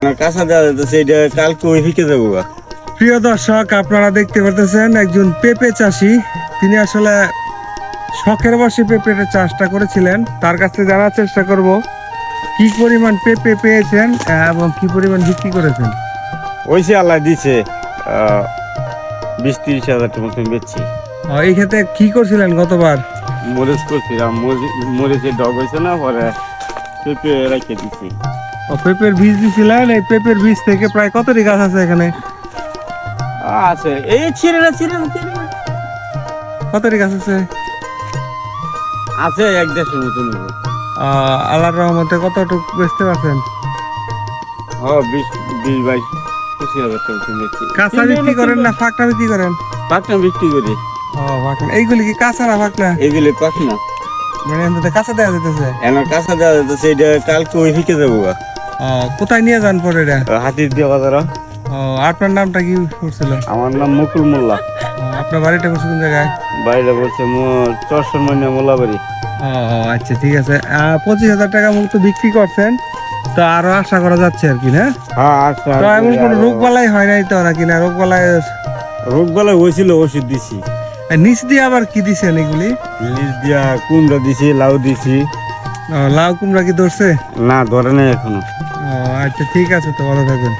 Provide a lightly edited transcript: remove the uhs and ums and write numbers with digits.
কাঁচা দেওয়া যেতেছে, এটা কালকে ওই ফিকে যাবো। প্রিয় দর্শক, আপনারা দেখতে পাচ্ছেন একজন পেঁপে চাষি। তিনি আসলে শখের বশে পেঁপের চাষটা করেছিলেন। তার কাছে জানার চেষ্টা করব কি পরিমাণ পেঁপে পেয়েছেন এবং কি পরিমাণ বিক্রি করেছেন। ওইসে আল্লাহ দিছে 20-30 হাজার টাকা মতন বেচছি। এই ক্ষেত্রে কি করছিলেন গতবার? মরিচ করছিলাম, মরিচের ডগ হয়েছে না, পরে পেঁপে রেখে দিচ্ছি। পেঁপের বীজ দিছিলেন। এই পেঁপের বীজ থেকে প্রায় কতটি গাছ আছে এখানে? আছে এই ছিঁড়ে না কতটি গাছ আছে? আছে 1-1.5 মতন। আল্লাহর রহমতে কতটুকু বেচতে পারছেন? 20-22-25 হাজার টাকা মতন বেচছি। কাঁচা বিক্রি করেন না ফাঁকনা বিক্রি করেন? পাকনা বিক্রি করি। ফাঁকনা। এইগুলি কি কাঁচা না ফাঁকনা? এগুলো পাকনা, মানে এমনিতে কাঁচা দেওয়া যেতেছে। এনার কাঁচা দেওয়া যেতেছে, এটা কালকে ওই ফিকে যাবো। কোথায় নিয়ে যান পরে এটা? হাতির দিয়ে বাজার। আপনার নামটা কি করছিল? আমার নাম মুকুল মোল্লা। আপনার বাড়িটা কোন জায়গায়? বাইরে বলছে চরসনমনিয়া মোল্লাবাড়ি। আচ্ছা, ঠিক আছে। 25,000 টাকা মতো বিক্রি করছেন, তো আরো আশা করা যাচ্ছে আর কি না? হ্যাঁ, আচ্ছা। তো এমন কোনো রোগ বালাই হয় নাই তো নাকি? না, রোগ বালাই হয়েছিল, ওষুধ দিছি। নিচ দিয়ে আবার কি দিছেন এগুলি? লিজ দিয়া কুমড়া দিছি, লাউ দিছি। লাউ কুমড়া কি ধরছে? না, ধরে নাই এখনো। আচ্ছা, ঠিক আছে, তো ভালো থাকবেন।